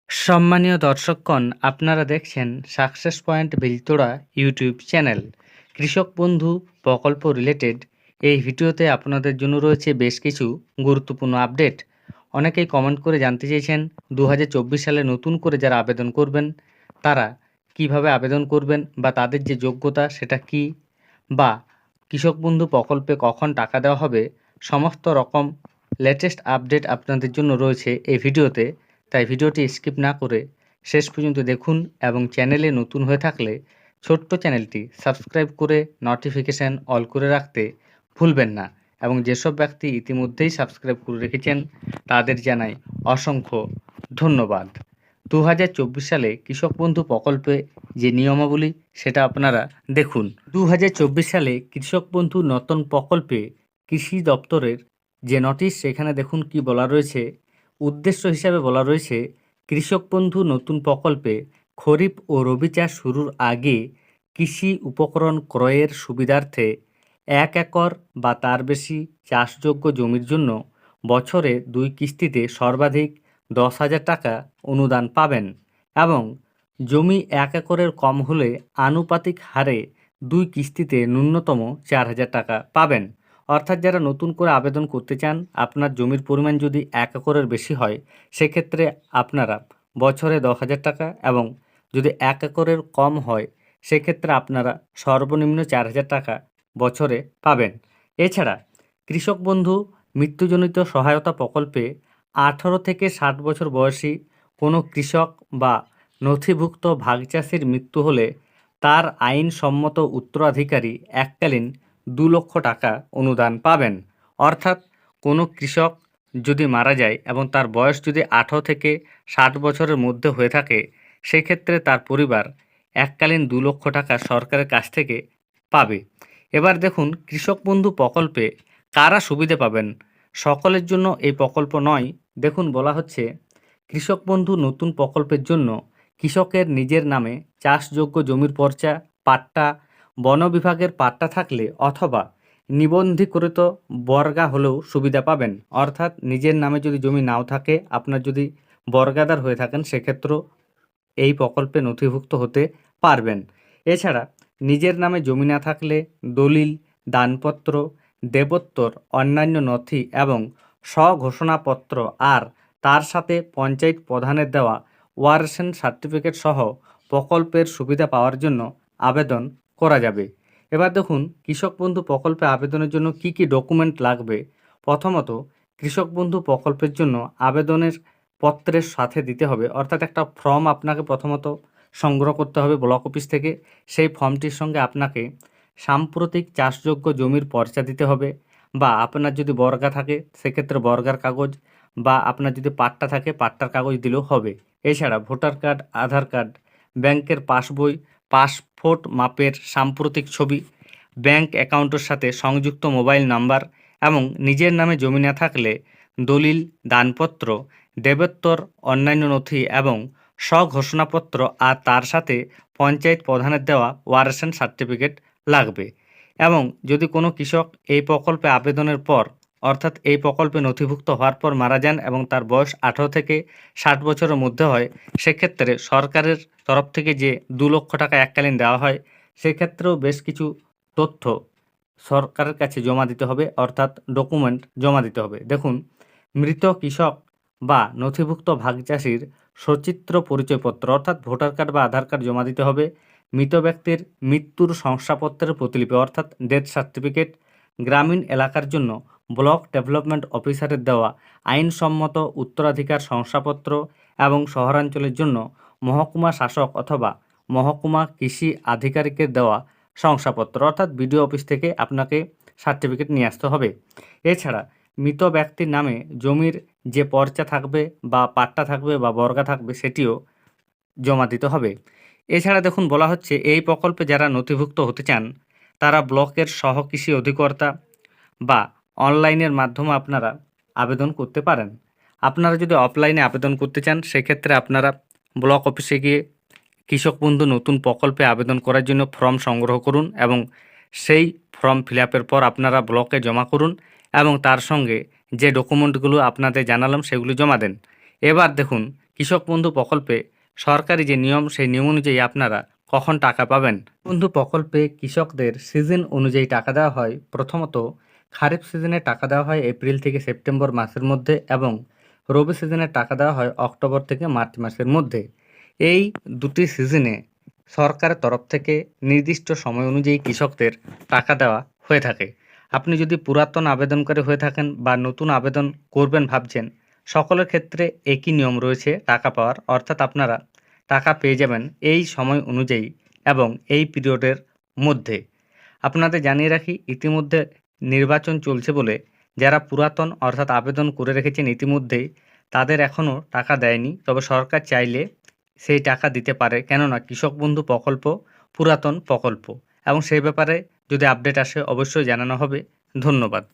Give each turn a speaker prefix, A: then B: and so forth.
A: সম্মানীয় দর্শকগণ, আপনারা দেখছেন সাকসেস পয়েন্ট বেলতোড়া ইউটিউব চ্যানেল। কৃষক বন্ধু প্রকল্প রিলেটেড এই ভিডিওতে আপনাদের জন্য রয়েছে বেশ কিছু গুরুত্বপূর্ণ আপডেট। অনেকেই কমেন্ট করে জানতে চেয়েছেন 2024 সালে নতুন করে যারা আবেদন করবেন তারা কিভাবে আবেদন করবেন বা তাদের যে যোগ্যতা সেটা কি, বা কৃষক বন্ধু প্রকল্পে কখন টাকা দেওয়া হবে, সমস্ত রকম লেটেস্ট আপডেট আপনাদের জন্য রয়েছে এই ভিডিওতে। তাই ভিডিওটি স্কিপ না করে শেষ পর্যন্ত দেখুন এবং চ্যানেলে নতুন হয়ে থাকলে ছোট্ট চ্যানেলটি সাবস্ক্রাইব করে নোটিফিকেশান অল করে রাখতে ভুলবেন না। এবং যেসব ব্যক্তি ইতিমধ্যেই সাবস্ক্রাইব করে রেখেছেন তাদের জানাই অসংখ্য ধন্যবাদ। 2024 সালে কৃষক বন্ধু প্রকল্পে যে নিয়মাবলী সেটা আপনারা দেখুন। 2024 সালে কৃষক বন্ধু নতুন প্রকল্পে কৃষি দপ্তরের যে নোটিশ, সেখানে দেখুন কি বলা রয়েছে। উদ্দেশ্য হিসাবে বলা রয়েছে, কৃষক বন্ধু নতুন প্রকল্পে খরিফ ও রবি চাষ শুরুর আগে কৃষি উপকরণ ক্রয়ের সুবিধার্থে 1 একর বা তার বেশি চাষযোগ্য জমির জন্য বছরে 2 কিস্তিতে সর্বাধিক 10,000 টাকা অনুদান পাবেন এবং জমি 1 একরের কম হলে আনুপাতিক হারে 2 কিস্তিতে ন্যূনতম 4,000 টাকা পাবেন। অর্থাৎ যারা নতুন করে আবেদন করতে চান, আপনার জমির পরিমাণ যদি 1 একরের বেশি হয় সেক্ষেত্রে আপনারা বছরে 10,000 টাকা, এবং যদি 1 একরের কম হয় সেক্ষেত্রে আপনারা সর্বনিম্ন 4,000 টাকা বছরে পাবেন। এছাড়া কৃষক বন্ধু মৃত্যুজনিত সহায়তা প্রকল্পে 18 থেকে 60 বছর বয়সী কোনো কৃষক বা নথিভুক্ত ভাগচাষির মৃত্যু হলে তার আইনসম্মত উত্তরাধিকারী এককালীন 2 লক্ষ টাকা অনুদান পাবেন। অর্থাৎ কোনো কৃষক যদি মারা যায় এবং তার বয়স যদি 18 থেকে 60 বছরের মধ্যে হয়ে থাকে সেক্ষেত্রে তার পরিবার এককালীন 2 লক্ষ টাকা সরকারের কাছ থেকে পাবে। এবার দেখুন কৃষক বন্ধু প্রকল্পে কারা সুবিধে পাবেন। সকলের জন্য এই প্রকল্প নয়। দেখুন বলা হচ্ছে, কৃষক বন্ধু নতুন প্রকল্পের জন্য কৃষকের নিজের নামে চাষযোগ্য জমির পর্চা, পাট্টা, বন বিভাগের পাট্টা থাকলে অথবা নিবন্ধীকৃত বর্গা হলেও সুবিধা পাবেন। অর্থাৎ নিজের নামে যদি জমি নাও থাকে, আপনার যদি বর্গাদার হয়ে থাকেন সেক্ষেত্রেও এই প্রকল্পে নথিভুক্ত হতে পারবেন। এছাড়া নিজের নামে জমি না থাকলে দলিল, দানপত্র, দেবোত্তর, অন্যান্য নথি এবং স্বঘোষণাপত্র আর তার সাথে পঞ্চায়েত প্রধানের দেওয়া ওয়ারেশন সার্টিফিকেট সহ প্রকল্পের সুবিধা পাওয়ার জন্য আবেদন করা যাবে। এবার দেখুন কৃষক বন্ধু প্রকল্পে আবেদনের জন্য কি কি ডকুমেন্ট লাগবে। প্রথমত, কৃষক বন্ধু প্রকল্পের জন্য আবেদনের পত্রের সাথে দিতে হবে, অর্থাৎ একটা ফর্ম আপনাকে প্রথমত সংগ্রহ করতে হবে ব্লক অফিস থেকে। সেই ফর্মটির সঙ্গে আপনাকে সাম্প্রতিক চাষযোগ্য জমির পর্চা দিতে হবে, বা আপনার যদি বর্গা থাকে সেক্ষেত্রে বর্গার কাগজ, বা আপনার যদি পাট্টা থাকে পাট্টার কাগজ দিলেও হবে। এছাড়া ভোটার কার্ড, আধার কার্ড, ব্যাংকের পাসবই, পাসপোর্ট মাপের সাম্প্রতিক ছবি, ব্যাংক অ্যাকাউন্টের সাথে সংযুক্ত মোবাইল নাম্বার এবং নিজের নামে জমি না থাকলে দলিল, দানপত্র, দেবোত্তর, অন্যান্য নথি এবং স্বঘোষণাপত্র আর তার সাথে পঞ্চায়েত প্রধানের দেওয়া ওয়ারেশন সার্টিফিকেট লাগবে। এবং যদি কোনো কৃষক এই প্রকল্পে আবেদনের পর, অর্থাৎ এই প্রকল্পে নথিভুক্ত হওয়ার পর মারা যান এবং তার বয়স 18 থেকে 60 বছরের মধ্যে হয়, সেক্ষেত্রে সরকারের তরফ থেকে যে 2 লক্ষ টাকা এককালীন দেওয়া হয় সেক্ষেত্রেও বেশ কিছু তথ্য সরকারের কাছে জমা দিতে হবে, অর্থাৎ ডকুমেন্ট জমা দিতে হবে। দেখুন, মৃত কৃষক বা নথিভুক্ত ভাগচাষির সচিত্র পরিচয়পত্র অর্থাৎ ভোটার কার্ড বা আধার কার্ড জমা দিতে হবে। মৃত ব্যক্তির মৃত্যুর শংসাপত্রের প্রতিলিপি অর্থাৎ ডেথ সার্টিফিকেট, গ্রামীণ এলাকার জন্য ব্লক ডেভেলপমেন্ট অফিসারের দেওয়া আইনসম্মত উত্তরাধিকার শংসাপত্র এবং শহরাঞ্চলের জন্য মহকুমা শাসক অথবা মহকুমা কৃষি আধিকারিকের দেওয়া শংসাপত্র, অর্থাৎ বিডিও অফিস থেকে আপনাকে সার্টিফিকেট নিয়ে আসতে হবে। এছাড়া মৃত ব্যক্তির নামে জমির যে পর্চা থাকবে বা পাট্টা থাকবে বা বর্গা থাকবে সেটিও জমা দিতে হবে। এছাড়া দেখুন বলা হচ্ছে, এই প্রকল্পে যারা নথিভুক্ত হতে চান তারা ব্লকের সহকৃষি অধিকর্তা বা অনলাইনের মাধ্যমে আপনারা আবেদন করতে পারেন। আপনারা যদি অফলাইনে আবেদন করতে চান সেক্ষেত্রে আপনারা ব্লক অফিসে গিয়ে কৃষক বন্ধু নতুন প্রকল্পে আবেদন করার জন্য ফর্ম সংগ্রহ করুন এবং সেই ফর্ম ফিল আপের পর আপনারা ব্লকে জমা করুন এবং তার সঙ্গে যে ডকুমেন্টগুলো আপনাদের জানালাম সেগুলো জমা দেন। এবার দেখুন কৃষক বন্ধু প্রকল্পে সরকারি যে নিয়ম সেই নিয়ম অনুযায়ী আপনারা কখন টাকা পাবেন। বন্ধু প্রকল্পে কৃষকদের সিজন অনুযায়ী টাকা দেওয়া হয়। প্রথমত খারিফ সিজনে টাকা দেওয়া হয় এপ্রিল থেকে সেপ্টেম্বর মাসের মধ্যে এবং রবি সিজনে টাকা দেওয়া হয় অক্টোবর থেকে মার্চ মাসের মধ্যে। এই দুটি সিজনে সরকারের তরফ থেকে নির্দিষ্ট সময় অনুযায়ী কৃষকদের টাকা দেওয়া হয়ে থাকে। আপনি যদি পুরাতন আবেদনকারী হয়ে থাকেন বা নতুন আবেদন করবেন ভাবছেন, সকলের ক্ষেত্রে একই নিয়ম রয়েছে টাকা পাওয়ার, অর্থাৎ আপনারা টাকা পেয়ে যাবেন এই সময় অনুযায়ী এবং এই পিরিয়ডের মধ্যে। আপনাদের জানিয়ে রাখি, ইতিমধ্যে নির্বাচন চলছে বলে যারা পুরাতন অর্থাৎ আবেদন করে রেখেছেন ইতিমধ্যেই, তাদের এখনও টাকা দেয়নি। তবে সরকার চাইলে সেই টাকা দিতে পারে, কেননা কৃষক বন্ধু প্রকল্প পুরাতন প্রকল্প এবং সেই ব্যাপারে যদি আপডেট আসে অবশ্যই জানানো হবে। ধন্যবাদ।